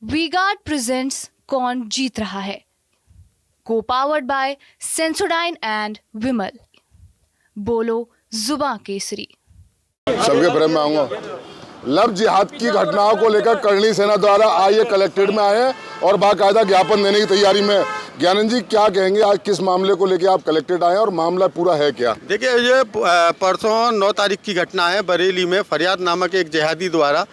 V-Guard presents कौन जीत रहा है, को पावर्ड बाय सेंसोडाइन एंड विमल। बोलो जुबां केसरी। सबके प्रेम में आऊंगा। लव जिहाद की घटनाओं को लेकर करणी सेना द्वारा आज ये कलेक्ट्रेट में आए हैं और बाकायदा ज्ञापन देने की तैयारी में। ज्ञानंद जी, क्या कहेंगे, आज किस मामले को लेकर आप कलेक्ट्रेट आए हैं और मामला पूरा है क्या? देखिए, ये परसों 9 तारीख की घटना है। बरेली में फरियाद नामक एक जिहादी द्वारा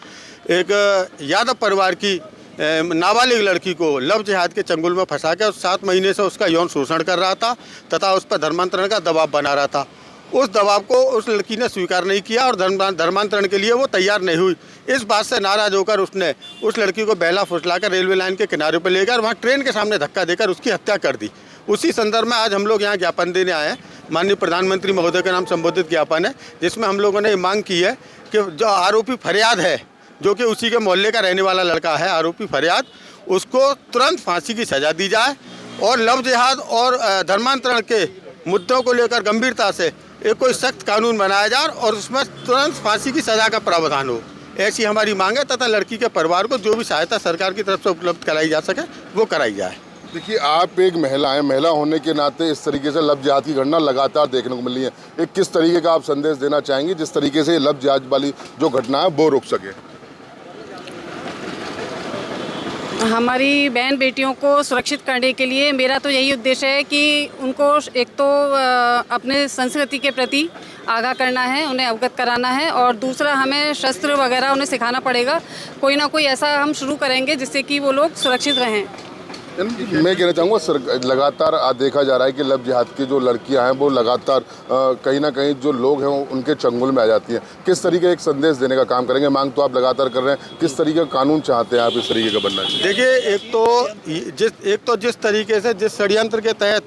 एक यादव परिवार की नाबालिग लड़की को लव जिहाद के चंगुल में फंसा कर 7 महीने से उसका यौन शोषण कर रहा था तथा उस पर धर्मांतरण का दबाव बना रहा था। उस दबाव को उस लड़की ने स्वीकार नहीं किया और धर्मांतरण के लिए वो तैयार नहीं हुई। इस बात से नाराज होकर उसने उस लड़की को बहला फुसलाकर रेलवे लाइन के किनारे पर लेकर वहाँ ट्रेन के सामने धक्का देकर उसकी हत्या कर दी। उसी संदर्भ में आज हम लोग यहाँ ज्ञापन देने आए हैं। माननीय प्रधानमंत्री महोदय के नाम संबोधित ज्ञापन है, जिसमें हम लोगों ने ये मांग की है कि जो आरोपी फरियाद है, जो कि उसी के मोहल्ले का रहने वाला लड़का है, आरोपी फरियाद, उसको तुरंत फांसी की सज़ा दी जाए और लव जिहाद और धर्मांतरण के मुद्दों को लेकर गंभीरता से एक कोई सख्त कानून बनाया जाए और उसमें तुरंत फांसी की सज़ा का प्रावधान हो। ऐसी हमारी मांग है तथा लड़की के परिवार को जो भी सहायता सरकार की तरफ से उपलब्ध कराई जा सके वो कराई जाए। देखिए, आप एक महिला हैं, महिला होने के नाते इस तरीके से लव जिहाद की घटना लगातार देखने को मिल रही है। एक किस तरीके का आप संदेश देना चाहेंगे जिस तरीके से लव जिहाद वाली जो घटना है वो रुक सके? हमारी बहन बेटियों को सुरक्षित करने के लिए मेरा तो यही उद्देश्य है कि उनको एक तो अपने संस्कृति के प्रति आगाह करना है, उन्हें अवगत कराना है, और दूसरा हमें शस्त्र वगैरह उन्हें सिखाना पड़ेगा। कोई ना कोई ऐसा हम शुरू करेंगे जिससे कि वो लोग सुरक्षित रहें। मैं कहना चाहूँगा, लगातार देखा जा रहा है कि लव जिहाद की जो लड़कियां हैं वो लगातार कहीं ना कहीं जो लोग हैं उनके चंगुल में आ जाती हैं। किस तरीके एक संदेश देने का काम करेंगे? मांग तो आप लगातार कर रहे हैं, किस तरीके का कानून चाहते हैं आप इस तरीके का बनना चाहिए? देखिए, एक तो जिस तरीके से जिस षड्यंत्र के तहत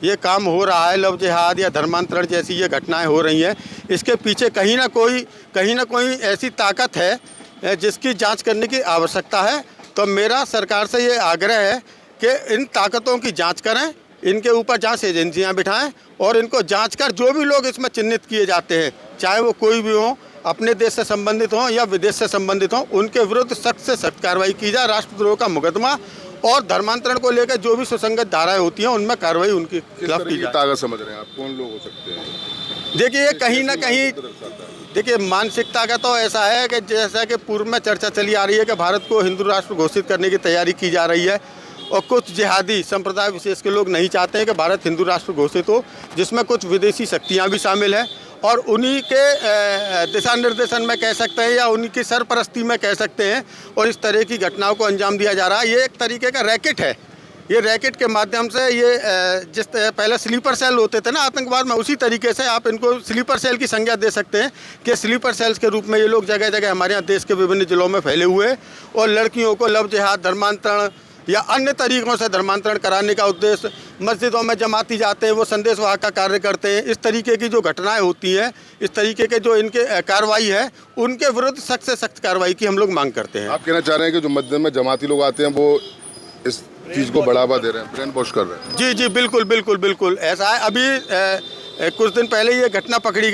ये काम हो रहा है, लव जिहाद या धर्मांतरण जैसी ये घटनाएं हो रही हैं, इसके पीछे कहीं ना कोई ऐसी ताकत है जिसकी जाँच करने की आवश्यकता है। तो मेरा सरकार से ये आग्रह है कि इन ताकतों की जांच करें, इनके ऊपर जांच एजेंसियां बिठाएं और इनको जांच कर जो भी लोग इसमें चिन्हित किए जाते हैं, चाहे वो कोई भी हो, अपने देश से संबंधित हों या विदेश से संबंधित हों, उनके विरुद्ध सख्त से सख्त कार्रवाई की जाए। राष्ट्रद्रोह का मुकदमा और धर्मांतरण को लेकर जो भी सुसंगत धाराएं होती हैं उनमें कार्रवाई उनके खिलाफ की जाए। ताकत समझ रहे हैं आप? कौन लोग हो सकते हैं? देखिए, ये कहीं ना कहीं देखिए मानसिकता का तो ऐसा है कि जैसा कि पूर्व में चर्चा चली आ रही है कि भारत को हिंदू राष्ट्र घोषित करने की तैयारी की जा रही है और कुछ जिहादी संप्रदाय विशेष के लोग नहीं चाहते हैं कि भारत हिंदू राष्ट्र घोषित हो, जिसमें कुछ विदेशी शक्तियां भी शामिल हैं और उन्हीं के दिशा निर्देशन में कह सकते हैं या उन्हीं की सरपरस्ती में कह सकते हैं और इस तरह की घटनाओं को अंजाम दिया जा रहा है। ये एक तरीके का रैकेट है। ये रैकेट के माध्यम से ये जिस पहले स्लीपर सेल होते थे ना आतंकवाद में, उसी तरीके से आप इनको स्लीपर सेल की संज्ञा दे सकते हैं कि स्लीपर सेल्स के रूप में ये लोग जगह जगह हमारे यहाँ देश के विभिन्न जिलों में फैले हुए हैं और लड़कियों को लव जिहाद, धर्मांतरण या अन्य तरीकों से धर्मांतरण कराने का उद्देश्य, मस्जिदों में जमाती जाते हैं, वो संदेश वाहक का कार्य करते हैं। इस तरीके की जो घटनाएं होती हैं, इस तरीके के जो इनके कार्रवाई है, उनके विरुद्ध सख्त से सख्त कार्रवाई की हम लोग मांग करते हैं। आप कहना चाह रहे हैं कि जो मस्जिद में जमाती लोग आते हैं वो इस चीज़ को बढ़ावा दे रहे हैं, ब्रेन वॉश कर रहे हैं? जी, बिल्कुल ऐसा है। अभी कुछ दिन पहले ये घटना पकड़ी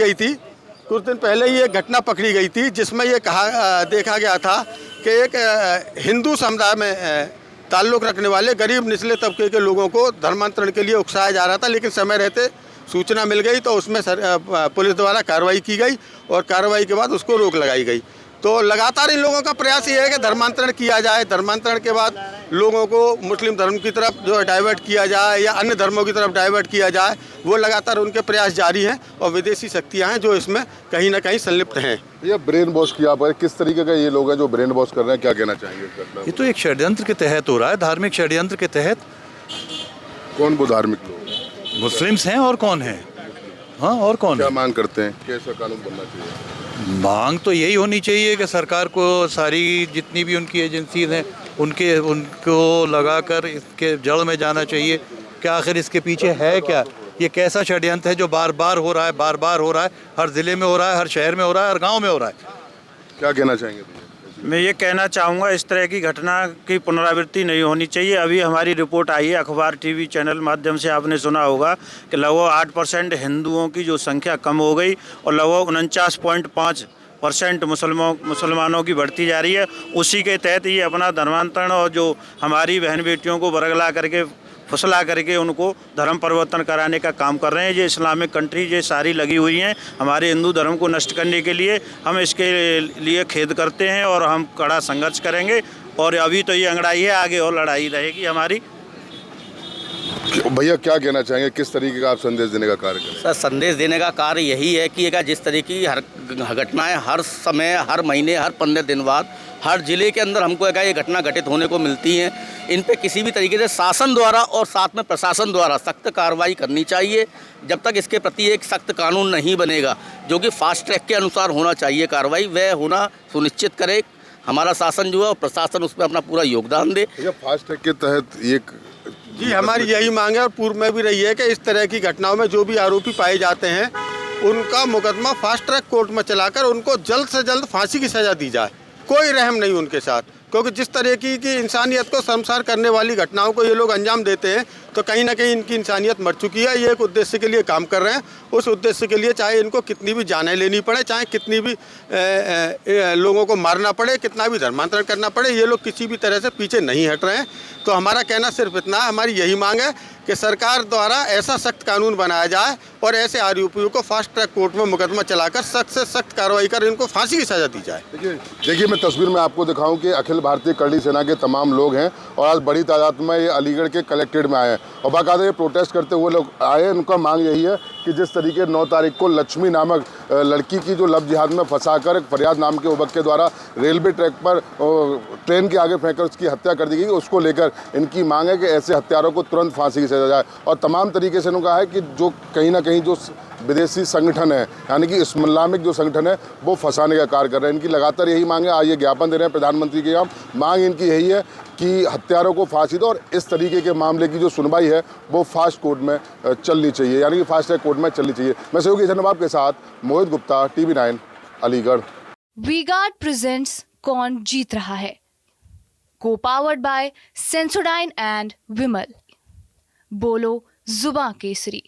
गई थी जिसमें ये देखा गया था कि एक हिंदू समुदाय में ताल्लुक़ रखने वाले गरीब निचले तबके के लोगों को धर्मांतरण के लिए उकसाया जा रहा था, लेकिन समय रहते सूचना मिल गई तो उसमें पुलिस द्वारा कार्रवाई की गई और कार्रवाई के बाद उसको रोक लगाई गई। तो लगातार इन लोगों का प्रयास ये है कि धर्मांतरण किया जाए, धर्मांतरण के बाद लोगों को मुस्लिम धर्म की तरफ जो है डाइवर्ट किया जाए या अन्य धर्मों की तरफ डाइवर्ट किया जाए। वो लगातार उनके प्रयास जारी हैं और विदेशी शक्तियां हैं जो इसमें कहीं ना कहीं संलिप्त हैं। ये ब्रेन वॉश किया पर किस तरीके का ये लोग हैं जो ब्रेन वॉश कर रहे हैं, क्या कहना चाहेंगे? ये तो एक षड्यंत्र के तहत हो रहा है, धार्मिक षड्यंत्र के तहत। कौन वो धार्मिक लोग? मुस्लिम्स हैं और कौन है? हाँ, और कौन? क्या मांग करते हैं, कैसा कानून बनना चाहिए? मांग तो यही होनी चाहिए कि सरकार को सारी जितनी भी उनकी एजेंसीज हैं उनको लगाकर इसके जड़ में जाना चाहिए कि आखिर इसके पीछे है क्या, ये कैसा षड्यंत्र है जो बार बार हो रहा है, हर ज़िले में हो रहा है, हर शहर में हो रहा है, हर गांव में हो रहा है। क्या कहना चाहेंगे? मैं ये कहना चाहूँगा, इस तरह की घटना की पुनरावृत्ति नहीं होनी चाहिए। अभी हमारी रिपोर्ट आई है, अखबार, टीवी चैनल माध्यम से आपने सुना होगा कि लगभग 8% हिंदुओं की जो संख्या कम हो गई और लगभग 49.5 परसेंट मुसलमानों की बढ़ती जा रही है। उसी के तहत ये अपना धर्मांतरण और जो हमारी बहन बेटियों को बरगला करके फुसला करके उनको धर्म परिवर्तन कराने का काम कर रहे हैं। ये इस्लामिक कंट्री ये सारी लगी हुई हैं हमारे हिंदू धर्म को नष्ट करने के लिए। हम इसके लिए खेद करते हैं और हम कड़ा संघर्ष करेंगे। और अभी तो ये अंगड़ाई है, आगे और लड़ाई रहेगी हमारी। भैया क्या कहना चाहेंगे, किस तरीके का आप संदेश देने का कार्य करें? सर, संदेश देने का कार्य यही है कि जिस तरीके की हर घटनाएं हर समय, हर महीने, हर 15 दिन बाद हर ज़िले के अंदर हमको ये घटना घटित होने को मिलती हैं, इन पे किसी भी तरीके से शासन द्वारा और साथ में प्रशासन द्वारा सख्त कार्रवाई करनी चाहिए। जब तक इसके प्रति एक सख्त कानून नहीं बनेगा जो कि फास्ट ट्रैक के अनुसार होना चाहिए कार्रवाई, वह होना सुनिश्चित करे हमारा शासन जो है और प्रशासन उसमें अपना पूरा योगदान दे। फास्ट ट्रैक के तहत ये जी हमारी यही मांग है और पूर्व में भी रही है कि इस तरह की घटनाओं में जो भी आरोपी पाए जाते हैं उनका मुकदमा फास्ट ट्रैक कोर्ट में चलाकर उनको जल्द से जल्द फांसी की सज़ा दी जाए। कोई रहम नहीं उनके साथ, क्योंकि जिस तरीके की इंसानियत को शर्मसार करने वाली घटनाओं को ये लोग अंजाम देते हैं तो कहीं ना कहीं इनकी इंसानियत मर चुकी है। ये एक उद्देश्य के लिए काम कर रहे हैं, उस उद्देश्य के लिए चाहे इनको कितनी भी जानें लेनी पड़े, चाहे कितनी भी लोगों को मारना पड़े, कितना भी धर्मांतरण करना पड़े, ये लोग किसी भी तरह से पीछे नहीं हट रहे हैं। तो हमारा कहना सिर्फ इतना है, हमारी यही मांग है कि सरकार द्वारा ऐसा सख्त कानून बनाया जाए और ऐसे आरोपियों को फास्ट ट्रैक कोर्ट में मुकदमा चलाकर सख्त से सख्त कार्रवाई कर इनको फांसी की सज़ा दी जाए। देखिए मैं तस्वीर में आपको दिखाऊं कि अखिल भारतीय करड़ी सेना के तमाम लोग हैं और आज बड़ी तादाद में ये अलीगढ़ के कलेक्ट्रेट में आए हैं और बाकायदा ये प्रोटेस्ट करते हुए लोग आए। उनका मांग यही है कि जिस तरीके 9 तारीख को लक्ष्मी नामक लड़की की जो लव जिहाद में फंसाकर फरियाद नाम के युवक के द्वारा रेलवे ट्रैक पर ट्रेन के आगे फेंककर उसकी हत्या कर दी गई, उसको लेकर इनकी मांग है कि ऐसे हत्यारों को तुरंत फांसी की सजा जाए। और तमाम तरीके से उन्होंने कहा है कि जो कहीं ना कहीं जो विदेशी संगठन है यानी कि इस्लामिक जो संगठन है वो फंसाने का कार्य कर रहे हैं। इनकी लगातार यही मांग है। आज ये ज्ञापन दे रहे हैं प्रधानमंत्री के यहाँ। मांग इनकी यही है कि हत्यारों को फांसी दो और इस तरीके के मामले की जो सुनवाई है वो फास्ट कोर्ट में चलनी चाहिए, यानी कि फास्ट ट्रैक कोर्ट में चलनी चाहिए। मैं सहयोगी जनवाब के साथ मोहित गुप्ता, TV9 अलीगढ़। वी-गार्ड प्रेजेंट्स कौन जीत रहा है, को पावर्ड बाय सेंसोडाइन एंड विमल। बोलो जुबां केसरी।